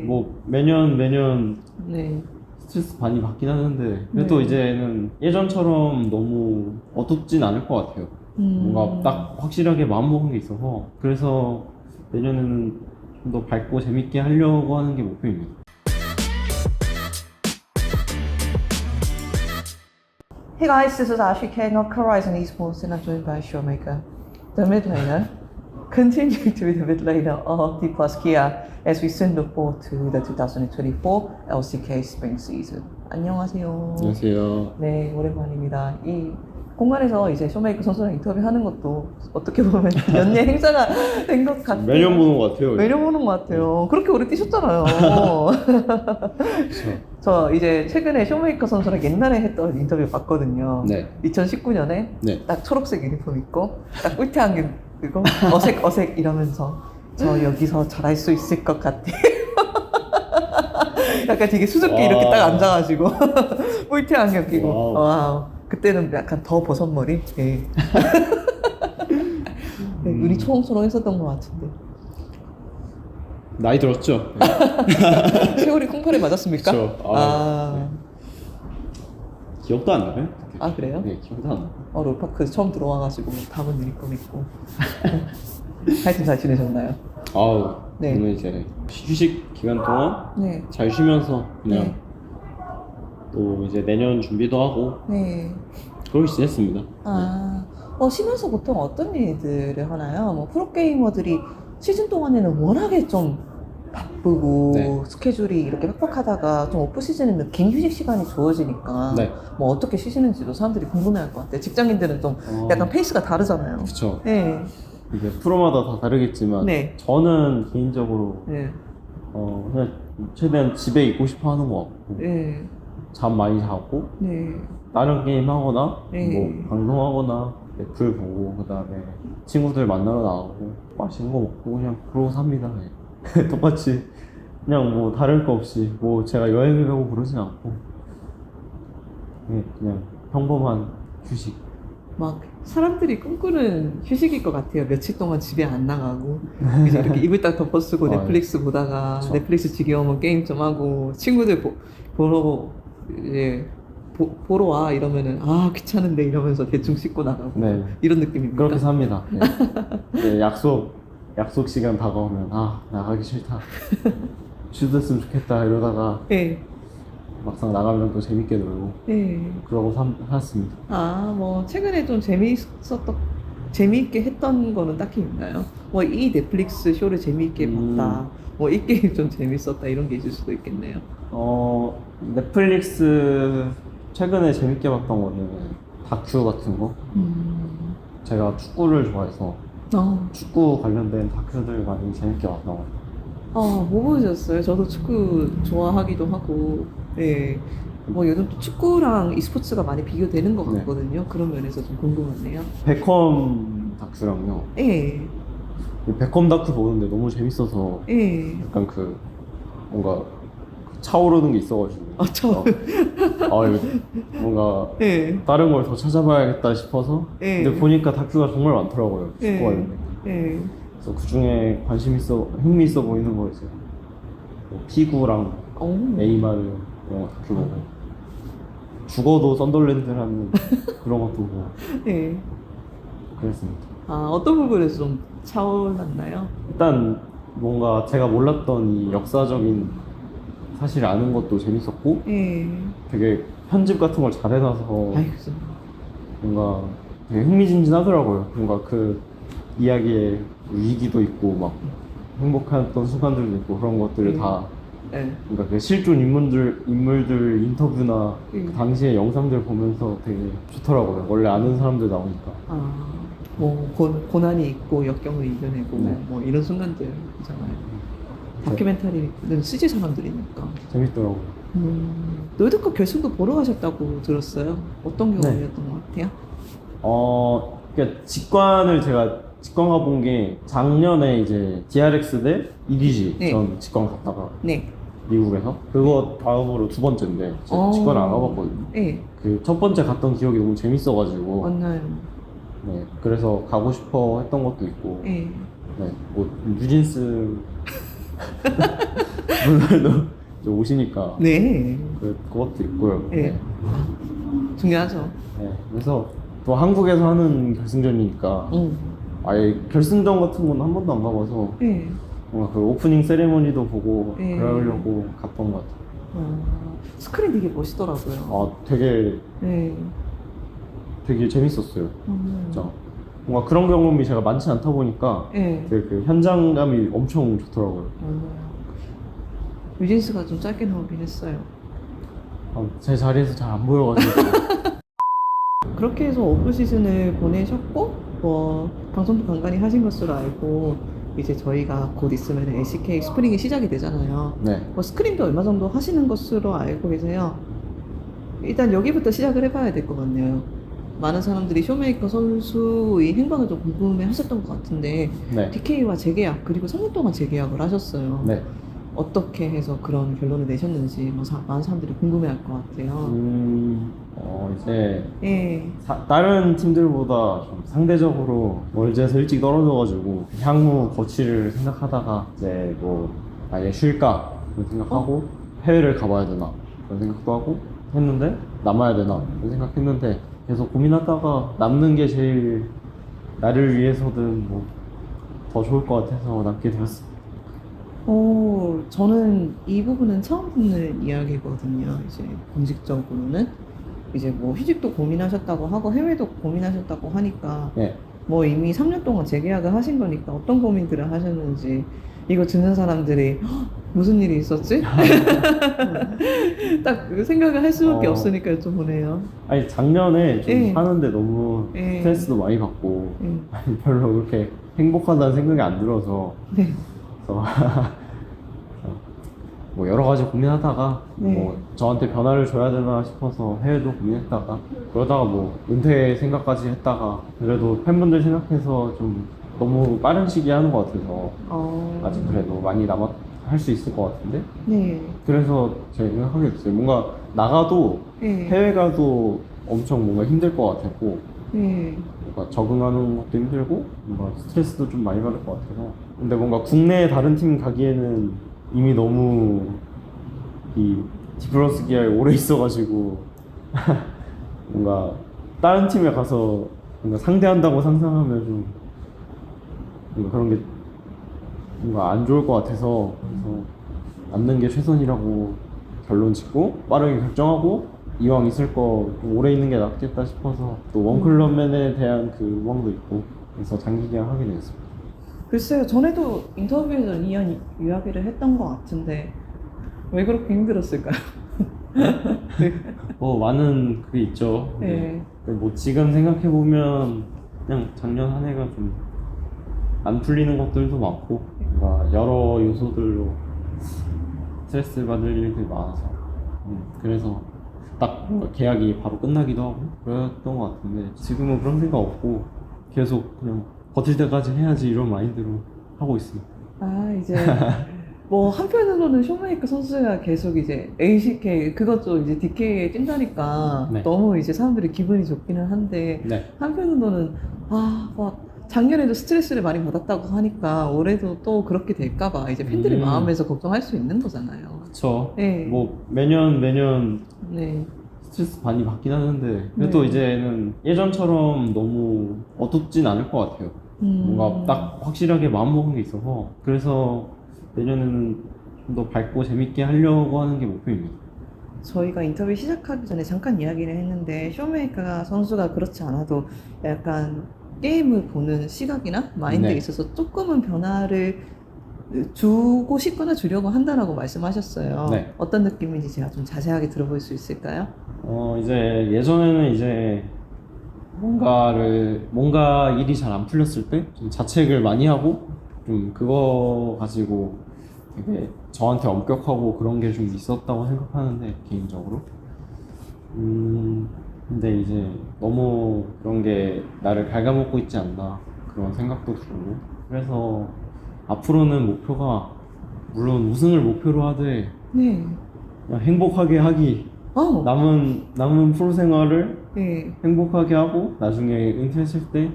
뭐 매년 네. 스트레스 많이 받긴 하는데 그래도 네. 이제는 예전처럼 너무 어둡진 않을 것 같아요. 뭔가 딱 확실하게 마음먹은 게 있어서 그래서 내년에는 좀 더 밝고 재밌게 하려고 하는 게 목표입니다. Hey guys, this is Ashley King of Horizon Esports and I'm joined by Showmaker, the mid laner, continuing to be the mid laner of the Plus Kia as we soon look forward to the 2024 LCK Spring Season. 안녕하세요. 안녕하세요. 네, 오랜만입니다. 이 공간에서 이제 쇼메이커 선수랑 인터뷰하는 것도 어떻게 보면 연례 행사가 된 것 같아요. 매년 보는 것 같아요. 매년 보는 것 같아요. 그렇게 오래 뛰셨잖아요. 그렇죠. 저 이제 최근에 쇼메이커 선수랑 옛날에 했던 인터뷰 봤거든요. 네. 2019년에 네. 딱 초록색 유니폼 입고 딱 꿀테 안경 끼고 어색 이러면서 저 여기서 잘할 수 있을 것 같아. 약간 되게 수줍게 이렇게 딱 앉아가지고 꿀테 안경 끼고 와우. 와우. 그때는 약간 더 버섯머리. 네. 네, 눈이 초롱초롱했었던 것 같은데. 나이 들었죠? 세월이 콩팥에 맞았습니까? 그쵸. 기억도 안 나요? 아 그래요? 네, 기억도 안 나요. 롤파크 처음 들어와가지고 담은 유니폼 입고 하여튼 잘 지내셨나요? 아우, 네. 오늘 이제 휴식 기간 동안 네. 잘 쉬면서 그냥 네. 또 이제 내년 준비도 하고 네. 그러고 지냈습니다. 쉬면서 보통 어떤 일들을 하나요? 뭐 프로게이머들이 시즌 동안에는 워낙에 좀 바쁘고 네. 스케줄이 이렇게 빡빡하다가 좀 오프 시즌에는 긴 휴식 시간이 주어지니까 네. 뭐 어떻게 쉬시는지도 사람들이 궁금해할 것 같아요. 직장인들은 좀 약간 페이스가 다르잖아요. 그쵸. 네. 이게 프로마다 다 다르겠지만 네. 저는 개인적으로 네. 그냥 최대한 집에 있고 싶어 하는 것 같고 네. 잠 많이 자고 네. 다른 게임 하거나 네. 뭐 방송하거나 넷플 보고 그 다음에 친구들 만나러 나가고 맛있는 거 먹고 그냥 그러고 삽니다. 네. 똑같이 그냥 뭐 다를 거 없이 뭐 제가 여행을 가고 그러진 않고 그냥 평범한 휴식. 막 사람들이 꿈꾸는 휴식일 것 같아요. 며칠 동안 집에 안 나가고 이제 이렇게 이불 딱 덮어 쓰고 넷플릭스 보다가 그쵸. 넷플릭스 지겨우면 게임 좀 하고 친구들 보러 이제 보러 와 이러면은 아 귀찮은데 이러면서 대충 씻고 나가고 네. 이런 느낌입니까? 그렇게 삽니다. 네. 네, 약속 시간 다가오면 나가기 싫다. 쉬었으면 좋겠다 이러다가 네. 막상 나가면 또 재밌게 놀고 네. 그러고 살았습니다. 뭐 최근에 좀 재미있게 했던 거는 딱히 있나요? 뭐 이 넷플릭스 쇼를 재미있게 봤다. 뭐 이 게임 좀 재밌었다 이런 게 있을 수도 있겠네요. 넷플릭스 최근에 재밌게 봤던 거는 다큐 같은 거. 제가 축구를 좋아해서 축구 관련된 다큐들 많이 재밌게 봤던 것 같아요. 뭐 보셨어요? 저도 축구 좋아하기도 하고, 네. 뭐 요즘 또 축구랑 e스포츠가 많이 비교되는 것 네. 같거든요. 그런 면에서 좀 궁금하네요. 베컴 다큐랑요. 예, 이 베컴 다큐 보는데 너무 재밌어서 예. 약간 뭔가 차오르는 게 있어가지고 이거 뭔가 예, 다른 걸 더 찾아봐야겠다 싶어서 네. 근데 보니까 다큐가 정말 많더라고요. 축구 예, 관련된. 예. 그래서 그 중에 흥미 있어 보이는 거 이제 뭐 피구랑 네이마르 이런 거 다큐 보고 죽어도 썬덜랜드라는 그런 것도 보고 예. 그랬습니다. 어떤 부분에서 좀 차올랐나요? 일단 뭔가 제가 몰랐던 이 역사적인 사실을 아는 것도 재밌었고 예. 되게 편집 같은 걸 잘 해놔서 아이고, 뭔가 되게 흥미진진하더라고요. 뭔가 그 이야기에 위기도 있고 막 행복했던 순간들도 있고 그런 것들을 다 예. 그러니까 그 실존 인물들 인터뷰나 그 음. 당시의 영상들 보면서 되게 좋더라고요. 원래 아는 사람들 나오니까. 뭐 고난이 있고 역경을 이겨내고 네. 뭐 이런 순간들이잖아요. 다큐멘터리는 CG 사람들이니까. 재밌더라고요. 롤드컵 결승도 보러 가셨다고 들었어요. 어떤 경험이었던 것 같아요? 그러니까 직관 가본 게 작년에 이제 DRX 대 EDG 네. 전 직관 갔다가 네. 미국에서 그거 다음으로 두 번째인데 직관 안 가봤거든요. 네. 그 첫 번째 갔던 기억이 너무 재밌어가지고 맞나요? 네, 그래서 가고 싶어 했던 것도 있고 네. 네, 뭐 뉴진스 물날도 이제 오시니까 네. 그것도 있고요. 네. 중요하죠. 네, 그래서 또 한국에서 하는 결승전이니까 아예 결승전 같은 건 한 번도 안 가봐서 네. 뭔가 그 오프닝 세레머니도 보고 네. 그러려고 갔던 것 같아요. 스크린 되게 멋있더라고요. 아 되게 네. 재밌었어요. 음. 진짜 뭔가 그런 경험이 제가 많지 않다 보니까 네. 되게 그 현장감이 엄청 좋더라고요. 유진스가 좀 짧게 나오긴 했어요. 아, 제 자리에서 잘 안 보여가지고 그렇게 해서 오프 시즌을 보내셨고, 뭐 방송도 간간히 하신 것으로 알고, 이제 저희가 곧 있으면 LCK 스프링이 시작이 되잖아요. 네. 뭐 스크린도 얼마 정도 하시는 것으로 알고 계세요. 일단 여기부터 시작을 해봐야 될 것 같네요. 많은 사람들이 쇼메이커 선수의 행방을 좀 궁금해 하셨던 것 같은데, 네. DK와 재계약, 그리고 3년 동안 재계약을 하셨어요. 네. 어떻게 해서 그런 결론을 내셨는지 뭐 많은 사람들이 궁금해할 것 같아요. 이제 예. 다른 팀들보다 좀 상대적으로 월드에서 일찍 떨어져가지고 향후 거취를 생각하다가 이제 뭐 아예 쉴까 그런 생각하고 해외를 가봐야 되나 그런 생각도 하고 했는데 남아야 되나 그런 생각했는데 계속 고민하다가 남는 게 제일 나를 위해서든 뭐 더 좋을 것 같아서 남게 되었습니다. 저는 이 부분은 처음 듣는 이야기거든요. 이제 공식적으로는 이제 뭐 휴직도 고민하셨다고 하고 해외도 고민하셨다고 하니까 네. 뭐 이미 3년 동안 재계약을 하신 거니까 어떤 고민들을 하셨는지 이거 듣는 사람들이 "헉, 무슨 일이 있었지?" 딱 생각을 할 수밖에 없으니까 여쭤보네요. 아니 작년에 좀 예. 하는데 너무 예. 스트레스도 많이 받고 예. 별로 그렇게 행복하다는 생각이 안 들어서 네. 그래서 뭐 여러 가지 고민하다가 네. 뭐 저한테 변화를 줘야 되나 싶어서 해외도 고민했다가 그러다가 뭐 은퇴 생각까지 했다가 그래도 팬분들 생각해서 좀 너무 빠른 시기에 하는 것 같아서 아직 그래도 많이 남아 할 수 있을 것 같은데 네. 그래서 제가 생각하게 됐어요. 뭔가 나가도 네. 해외 가도 엄청 뭔가 힘들 것 같았고 네. 뭔가 적응하는 것도 힘들고 뭔가 스트레스도 좀 많이 받을 것 같아서 근데 뭔가 국내 다른 팀 가기에는 이미 너무 이 디플러스 기아에 오래 있어가지고 뭔가 다른 팀에 가서 뭔가 상대한다고 상상하면 좀 뭔가 그런 게 뭔가 안 좋을 것 같아서 그래서 남는 게 최선이라고 결론 짓고 빠르게 결정하고 이왕 있을 거 좀 오래 있는 게 낫겠다 싶어서 또 원클럽맨에 대한 그 로망도 있고 그래서 장기 계약하게 되었습니다. 글쎄요, 전에도 인터뷰에서 이야기를 했던 것 같은데 왜 그렇게 힘들었을까요? 뭐 많은 그게 있죠. 네. 근데 뭐 지금 생각해 보면 그냥 작년 한 해가 좀 안 풀리는 것들도 많고 뭔가 여러 요소들로 스트레스 받을 일들이 많아서 그래서 딱 뭔가 계약이 바로 끝나기도 하고 그랬던 것 같은데 지금은 그런 생각 없고 계속 그냥 버틸 때까지 해야지 이런 마인드로 하고 있습니다. 이제 뭐 한편으로는 쇼메이커 선수가 계속 이제 LCK 그것도 이제 DK에 뛴다니까 네. 너무 이제 사람들이 기분이 좋기는 한데 네. 한편으로는 막 작년에도 스트레스를 많이 받았다고 하니까 올해도 또 그렇게 될까봐 이제 팬들의 마음에서 걱정할 수 있는 거잖아요. 그쵸. 네. 뭐 매년 네. 스트레스 많이 받긴 하는데 그래도 네. 이제는 예전처럼 너무 어둡진 않을 것 같아요. 뭔가 딱 확실하게 마음먹은 게 있어서 그래서 내년에는 좀 더 밝고 재밌게 하려고 하는 게 목표입니다. 저희가 인터뷰 시작하기 전에 잠깐 이야기를 했는데 쇼메이커 선수가 그렇지 않아도 약간 게임을 보는 시각이나 마인드에 네. 있어서 조금은 변화를 주고 싶거나 주려고 한다라고 말씀하셨어요. 네. 어떤 느낌인지 제가 좀 자세하게 들어볼 수 있을까요? 이제 예전에는 이제 뭔가 일이 잘 안 풀렸을 때 좀 자책을 많이 하고 좀 그거 가지고 되게 저한테 엄격하고 그런 게 좀 있었다고 생각하는데 개인적으로 근데 이제 너무 그런 게 나를 갉아먹고 있지 않나 그런 생각도 들고 그래서 앞으로는 목표가 물론 우승을 목표로 하되 네. 그냥 행복하게 하기 남은 프로 생활을 네. 행복하게 하고 나중에 은퇴했을 때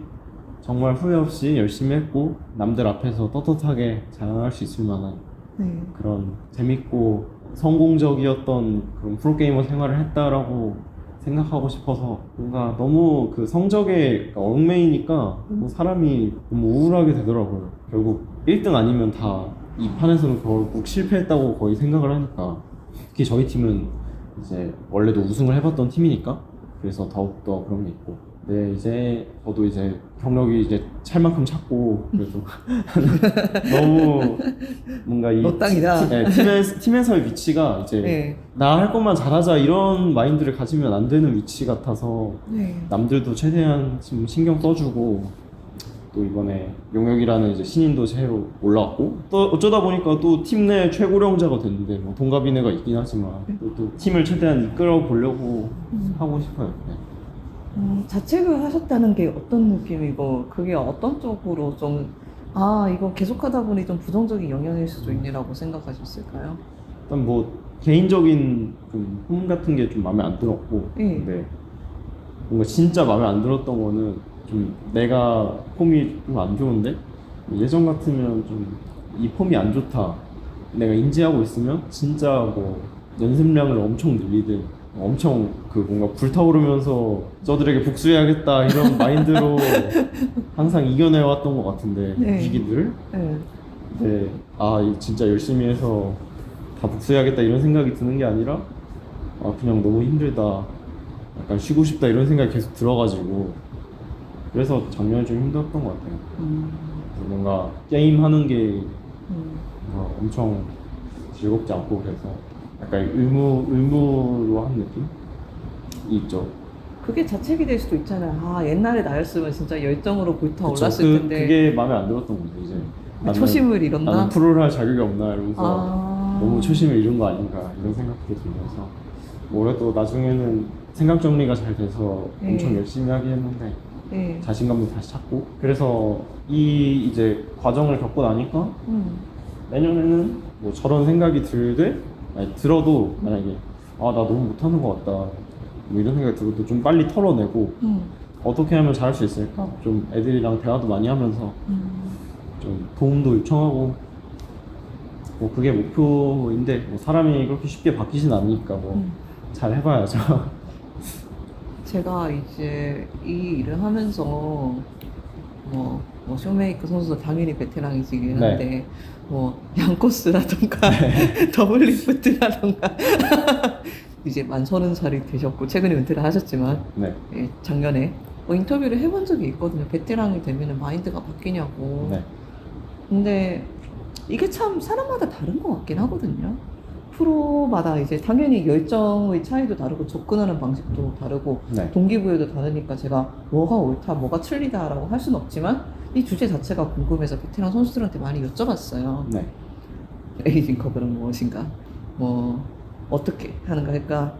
정말 후회 없이 열심히 했고 남들 앞에서 떳떳하게 자랑할 수 있을 만한 네. 그런 재밌고 성공적이었던 그런 프로게이머 생활을 했다라고 생각하고 싶어서 뭔가 너무 그 성적에 얽매이니까 뭐 사람이 너무 우울하게 되더라고요. 결국 1등 아니면 다 이 판에서는 결국 실패했다고 거의 생각을 하니까 특히 저희 팀은 이제 원래도 우승을 해봤던 팀이니까 그래서 더욱더 그런 게 있고 네 이제 저도 이제 경력이 이제 찰 만큼 찼고 그래도 너무 뭔가 이 너 땅이다. 팀에서의 위치가 이제 네. 나 할 것만 잘하자 이런 마인드를 가지면 안 되는 위치 같아서 네. 남들도 최대한 지금 신경 써주고 또 이번에 용혁이라는 이제 신인도 새로 올라왔고 또 어쩌다 보니까 또 팀 내 최고령자가 됐는데 뭐 동갑이네가 있긴 하지만 또 팀을 최대한 이끌어 보려고 하고 싶어요. 네. 자책을 하셨다는 게 어떤 느낌이고 그게 어떤 쪽으로 좀 이거 계속하다 보니 좀 부정적인 영향일 수도 있네라고 생각하셨을까요? 일단 뭐 개인적인 폼 같은 게 좀 마음에 안 들었고 네. 근데 뭔가 진짜 마음에 안 들었던 거는 좀 내가 폼이 좀 안 좋은데 예전 같으면 좀 이 폼이 안 좋다 내가 인지하고 있으면 진짜 뭐 연습량을 엄청 늘리든 엄청 그 뭔가 불타오르면서 저들에게 복수해야겠다 이런 마인드로 항상 이겨내왔던 것 같은데 네. 위기들 네. 근데 진짜 열심히 해서 다 복수해야겠다 이런 생각이 드는 게 아니라 그냥 너무 힘들다 약간 쉬고 싶다 이런 생각이 계속 들어가지고 그래서 작년에 좀 힘들었던 것 같아요. 뭔가 게임 하는 게 뭔가 엄청 즐겁지 않고 그래서 약간 의무로 한 느낌이 있죠. 그게 자책이 될 수도 있잖아요. 옛날에 나였으면 진짜 열정으로 불타올랐을 그쵸. 텐데 그게 마음에 안 들었던 거죠. 이제 초심을 잃었나? 나는 프로를 할 자격이 없나 이러면서 너무 아. 초심을 잃은 거 아닌가 이런 생각도 들면서 올해도 나중에는 생각 정리가 잘 돼서 엄청 네. 열심히 하긴 했는데 네. 자신감도 다시 찾고 그래서 이 이제 과정을 겪고 나니까 내년에는 뭐 저런 생각이 들어도 만약에 나 너무 못하는 것 같다 뭐 이런 생각이 들어도 좀 빨리 털어내고 어떻게 하면 잘할 수 있을까 좀 애들이랑 대화도 많이 하면서 좀 도움도 요청하고 뭐 그게 목표인데 뭐 사람이 그렇게 쉽게 바뀌진 않으니까 뭐 잘 해봐야죠. 제가 이제 이 일을 하면서 뭐 쇼메이커 선수도 당연히 베테랑이시긴 네. 한데 뭐 양코스라던가 더블리프트라던가 이제 만 30살이 되셨고 최근에 은퇴를 하셨지만 네. 예, 작년에 인터뷰를 해본 적이 있거든요. 베테랑이 되면 마인드가 바뀌냐고. 네. 근데 이게 참 사람마다 다른 것 같긴 하거든요. 프로마다 이제 당연히 열정의 차이도 다르고 접근하는 방식도 다르고 네. 동기부여도 다르니까 제가 뭐가 옳다, 뭐가 틀리다라고 할 수는 없지만 이 주제 자체가 궁금해서 베테랑 선수들한테 많이 여쭤봤어요. 네. 에이징 커브는 무엇인가? 뭐 어떻게 하는가? 그러니까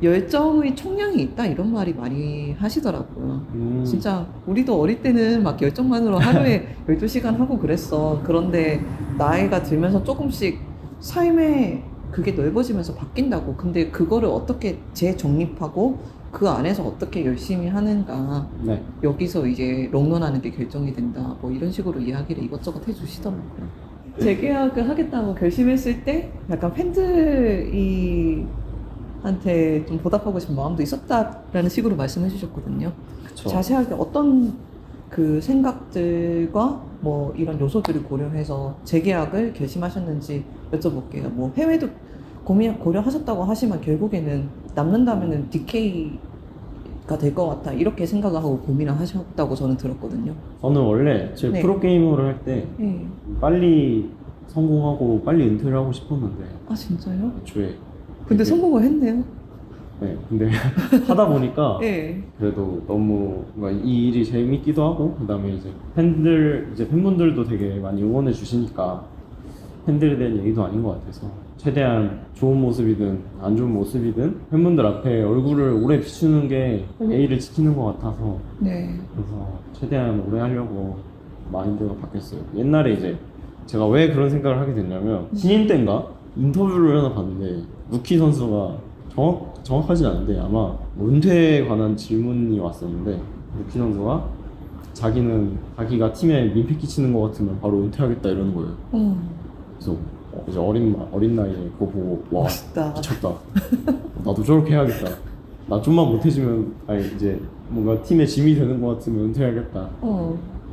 열정의 총량이 있다 이런 말이 많이 하시더라고요. 진짜 우리도 어릴 때는 막 열정만으로 하루에 12시간 하고 그랬어. 그런데 나이가 들면서 조금씩 삶의 그게 넓어지면서 바뀐다고. 근데 그거를 어떻게 재정립하고 그 안에서 어떻게 열심히 하는가. 네. 여기서 이제 롱런하는 게 결정이 된다. 뭐 이런 식으로 이야기를 이것저것 해주시더라고요. 재계약을 하겠다고 결심했을 때 약간 팬들이 한테 좀 보답하고 싶은 마음도 있었다라는 식으로 말씀해 주셨거든요. 그쵸. 자세하게 어떤 그 생각들과 뭐 이런 요소들을 고려해서 재계약을 결심하셨는지 여쭤볼게요. 뭐 해외도 고려하셨다고 하시면 결국에는 남는다면은 DK가 될 것 같다 이렇게 생각을 하고 고민을 하셨다고 저는 들었거든요. 저는 원래 제 네. 프로게이머를 할 때 네. 빨리 성공하고 빨리 은퇴를 하고 싶었는데 진짜요? 애초에 근데 되게- 성공을 했네요. 네, 근데 하다 보니까 네. 그래도 너무 뭔가 이 일이 재밌기도 하고 그다음에 이제 팬분들도 되게 많이 응원해 주시니까 팬들에 대한 얘기도 아닌 것 같아서 최대한 좋은 모습이든 안 좋은 모습이든 팬분들 앞에 얼굴을 오래 비추는 게 예의를 지키는 것 같아서 네. 그래서 최대한 오래 하려고 마인드가 바뀌었어요. 옛날에 이제 제가 왜 그런 생각을 하게 됐냐면 신인 때인가 인터뷰를 하나 봤는데 루키 선수가 정확하진 않은데 아마 은퇴에 관한 질문이 왔었는데 루키 선수가 자기가 팀에 민폐 끼치는 것 같으면 바로 은퇴하겠다 이러는 거예요. 그래서 이제 어린 나이에 그거 보고 와 멋있다. 미쳤다. 나도 저렇게 해야겠다. 나 좀만 못해지면 아니 이제 뭔가 팀의 짐이 되는 것 같으면 은퇴해야겠다.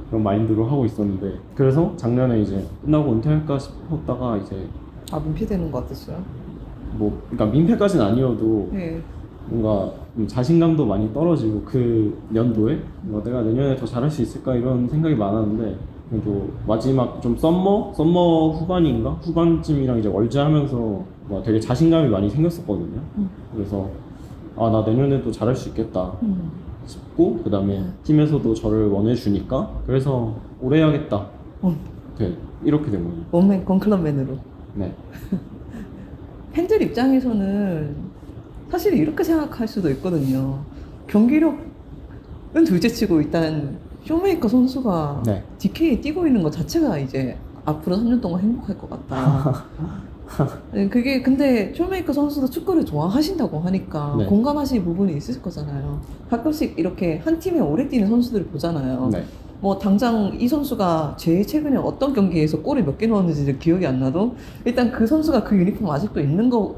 그런 마인드로 하고 있었는데 그래서 작년에 이제 끝나고 은퇴할까 싶었다가 이제 아, 민폐되는 것 같았어요? 뭐 그러니까 민폐까지는 아니어도 네. 뭔가 좀 자신감도 많이 떨어지고 그 연도에 뭔가 내가 내년에 더 잘할 수 있을까 이런 생각이 많았는데 그래도 마지막 좀 썸머 후반인가 후반쯤이랑 이제 월즈하면서 뭐 되게 자신감이 많이 생겼었거든요. 그래서 아 나 내년에도 잘할 수 있겠다 싶고 그 다음에 팀에서도 저를 원해주니까 그래서 오래 해야겠다. 네, 이렇게 된 거예요. 원맨 건클럽맨으로. 네. 팬들 입장에서는 사실 이렇게 생각할 수도 있거든요. 경기력은 둘째치고 일단 쇼메이커 선수가 네. DK에 뛰고 있는 것 자체가 이제 앞으로 3년 동안 행복할 것 같다. 네, 그게 근데 쇼메이커 선수도 축구를 좋아하신다고 하니까 네. 공감하실 부분이 있을 거잖아요. 가끔씩 이렇게 한 팀에 오래 뛰는 선수들을 보잖아요. 네. 뭐 당장 이 선수가 제일 최근에 어떤 경기에서 골을 몇 개 넣었는지 기억이 안 나도 일단 그 선수가 그 유니폼 아직도 있는 거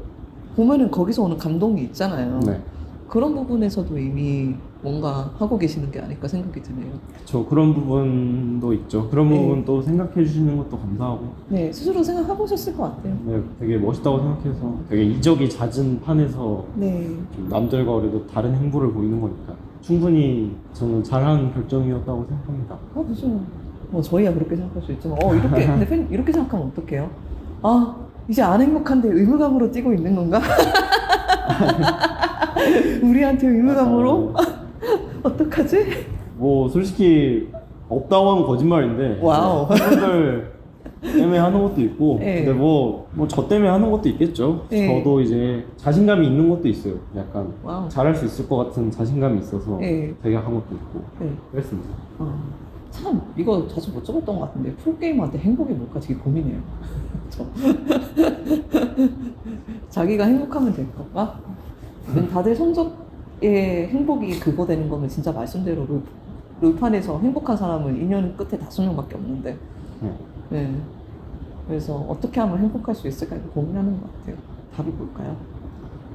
보면은 거기서 오는 감동이 있잖아요. 네. 그런 부분에서도 이미 뭔가 하고 계시는 게 아닐까 생각이 드네요. 저 그런 부분도 있죠. 그런 네. 부분 또 생각해 주시는 것도 감사하고 네, 스스로 생각해보셨을 것 같아요. 네, 되게 멋있다고 생각해서 되게 이적이 잦은 판에서 네. 좀 남들과 그래도 다른 행보를 보이는 거니까 충분히 저는 잘한 결정이었다고 생각합니다. 무슨 뭐 저희야 그렇게 생각할 수 있지만 이렇게 근데 팬 이렇게 생각하면 어떡해요? 아 이제 안 행복한데 의무감으로 뛰고 있는 건가? 우리한테 의무감으로? 어떡하지? 뭐 솔직히 없다고 하면 거짓말인데 와우. 팬분들 때문에 하는 것도 있고 네. 근데 뭐 저 때문에 하는 것도 있겠죠. 네. 저도 이제 자신감이 있는 것도 있어요. 약간 와우. 잘할 수 있을 것 같은 자신감이 있어서 네. 되게 한 것도 있고 네. 그랬습니다. 참 이거 자주 못 적었던 것 같은데 프로게이머한테 행복이 뭘까 되게 고민해요. 저. 자기가 행복하면 될 건가? 다들 성적의 행복이 그거 되는 거면 진짜 말씀대로 롤판에서 행복한 사람은 2년 끝에 5명밖에 없는데 네. 네. 그래서 어떻게 하면 행복할 수 있을까 이렇게 고민하는 것 같아요. 답이 뭘까요?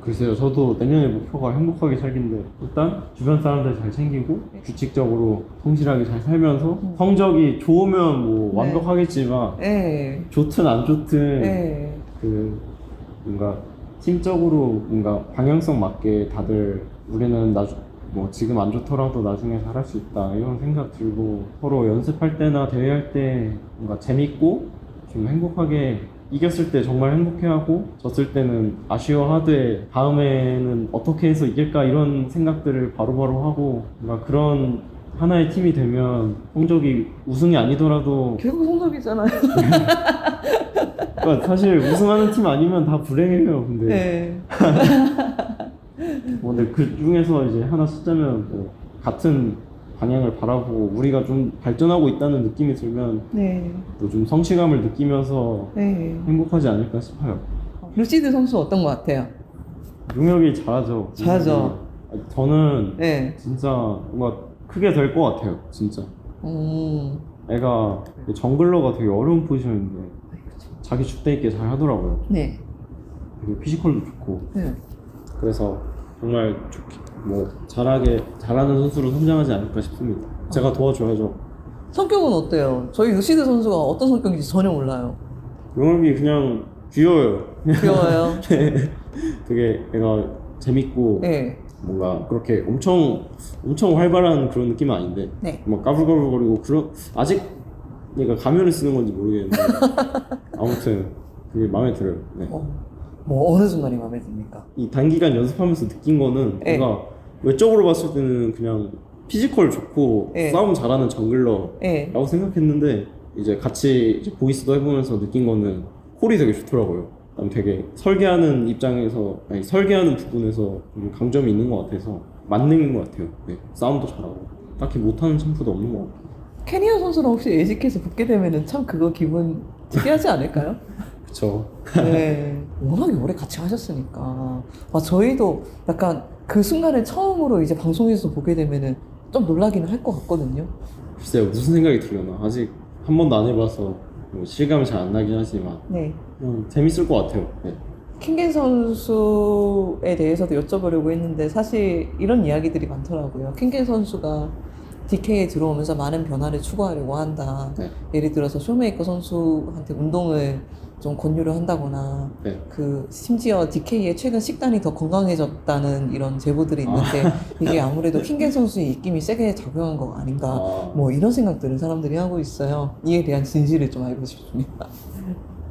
글쎄요, 저도 내년의 목표가 행복하게 살기인데 일단 주변 사람들 잘 챙기고 규칙적으로 성실하게 잘 살면서 성적이 좋으면 뭐 네. 완벽하겠지만 네. 좋든 안 좋든 네. 그 뭔가 팀적으로 뭔가 방향성 맞게 다들 우리는 뭐 지금 안 좋더라도 나중에 잘할 수 있다 이런 생각 들고 서로 연습할 때나 대회할 때 뭔가 재밌고 좀 행복하게 이겼을 때 정말 행복해하고 졌을 때는 아쉬워하되 다음에는 어떻게 해서 이길까 이런 생각들을 바로바로 하고 뭔가 그런 하나의 팀이 되면 성적이 우승이 아니더라도 결국 성적이잖아요. 그러니까 사실 우승하는 팀 아니면 다 불행해요. 근데 네. 뭐 근데 그 중에서 이제 하나 찾자면 뭐 같은 방향을 바라보고 우리가 좀 발전하고 있다는 느낌이 들면 네. 또 좀 성취감을 느끼면서 네. 행복하지 않을까 싶어요. 루시드 선수 어떤 것 같아요? 용혁이 잘하죠. 잘하죠. 저는 네. 진짜 뭔가 크게 될 것 같아요. 진짜. 애가 정글러가 되게 어려운 포지션인데 자기 줏대 있게 잘 하더라고요. 네. 되게 피지컬도 좋고 네. 그래서 정말 뭐 잘하는 선수로 성장하지 않을까 싶습니다. 제가 도와줘야죠. 성격은 어때요? 저희 루시드 선수가 어떤 성격인지 전혀 몰라요. 용혁이 그냥 귀여워요. 귀여워요. 되게 애가 재밌고 네. 뭔가 그렇게 엄청 활발한 그런 느낌은 아닌데 네. 막 까불까불거리고 아직 얘가 가면을 쓰는 건지 모르겠는데 아무튼 되게 마음에 들어요. 네. 뭐 어느 순간이 마음에 듭니까? 이 단기간 연습하면서 느낀 거는 네. 얘가 외적으로 봤을 때는 그냥 피지컬 좋고 네. 싸움 잘하는 정글러라고 네. 생각했는데 이제 같이 이제 보이스도 해보면서 느낀 거는 콜이 되게 좋더라고요. 되게 설계하는 부분에서 좀 강점이 있는 것 같아서 만능인 것 같아요. 네. 싸움도 잘하고 딱히 못하는 챔프도 없는 것 같아요. 캐니언 선수랑 혹시 예식해서 붙게 되면은 참 그거 기분 특이하지 않을까요? 그쵸. 네. 워낙에 오래 같이 하셨으니까. 저희도 약간 그 순간에 처음으로 이제 방송에서 보게 되면은 좀 놀라기는 할 것 같거든요. 글쎄요, 무슨 생각이 들려나. 아직 한 번도 안 해봐서 뭐 실감이 잘 안 나긴 하지만 네. 재밌을 것 같아요. 네. 킹겐 선수에 대해서도 여쭤보려고 했는데 사실 이런 이야기들이 많더라고요. 킹겐 선수가 DK에 들어오면서 많은 변화를 추구하려고 한다. 네. 예를 들어서 쇼메이커 선수한테 운동을 좀 권유를 한다거나 네. 그 심지어 DK의 최근 식단이 더 건강해졌다는 이런 제보들이 있는데 이게 아무래도 킹겐 선수의 입김이 세게 작용한 거 아닌가 뭐 이런 생각들을 사람들이 하고 있어요. 이에 대한 진실을 좀 알고 싶습니다.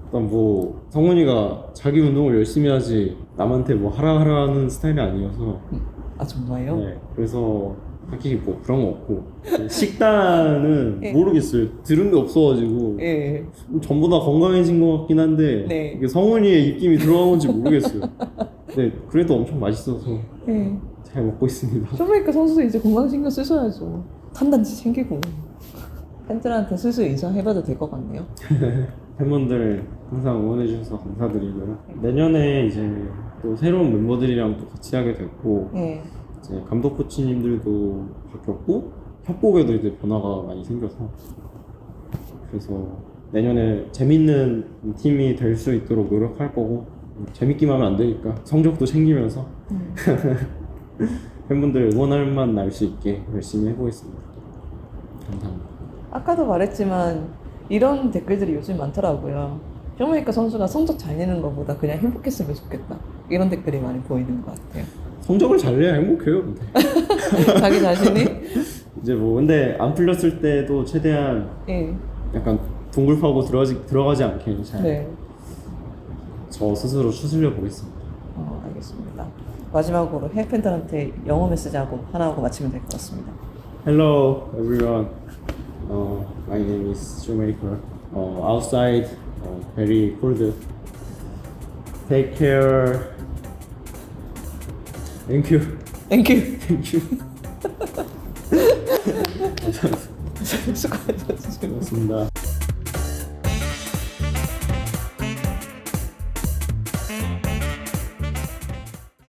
일단 뭐 성훈이가 자기 운동을 열심히 하지 남한테 뭐 하라 하는 스타일이 아니어서 아 정말요? 네, 그래서 딱히 뭐 그런 거 없고 식단은 네. 모르겠어요. 들은 게 없어가지고 예. 전부 다 건강해진 것 같긴 한데 네. 이게 성훈이의 입김이 들어간 건지 모르겠어요. 네, 그래도 엄청 맛있어서 예. 잘 먹고 있습니다. 쇼메이커 선수도 이제 건강 신경 쓰셔야죠. 탄단지 챙기고 팬들한테 슬슬 인사해봐도 될 것 같네요. 팬분들 항상 응원해주셔서 감사드리고요. 내년에 이제 또 새로운 멤버들이랑 또 같이 하게 됐고 예. 이제 감독 코치님들도 바뀌었고 협곡에도 이제 변화가 많이 생겨서 그래서 내년에 재밌는 팀이 될 수 있도록 노력할 거고 재밌기만 하면 안 되니까 성적도 챙기면서 팬분들 응원할 만 날 수 있게 열심히 해보겠습니다. 감사합니다. 아까도 말했지만 이런 댓글들이 요즘 많더라고요. 쇼메이커 선수가 성적 잘 내는 것보다 그냥 행복했으면 좋겠다. 이런 댓글이 많이 보이는 것 같아요. 성적을 잘 내야 행복해요. 근데. 자기 자신이? 이제 뭐 근데 안 풀렸을 때도 최대한 예. 약간 동굴 파고 들어가지 않게 잘 네. 저 스스로 추스려 보겠습니다. 알겠습니다. 마지막으로 해외 팬들한테 영어 메시지하고 하나 하고 마치면 될 것 같습니다. Hello everyone. My name is Shoemaker. Outside very cold. Take care. Thank you. 땡큐. Thank you. 수고하셨습니다. 고맙습니다.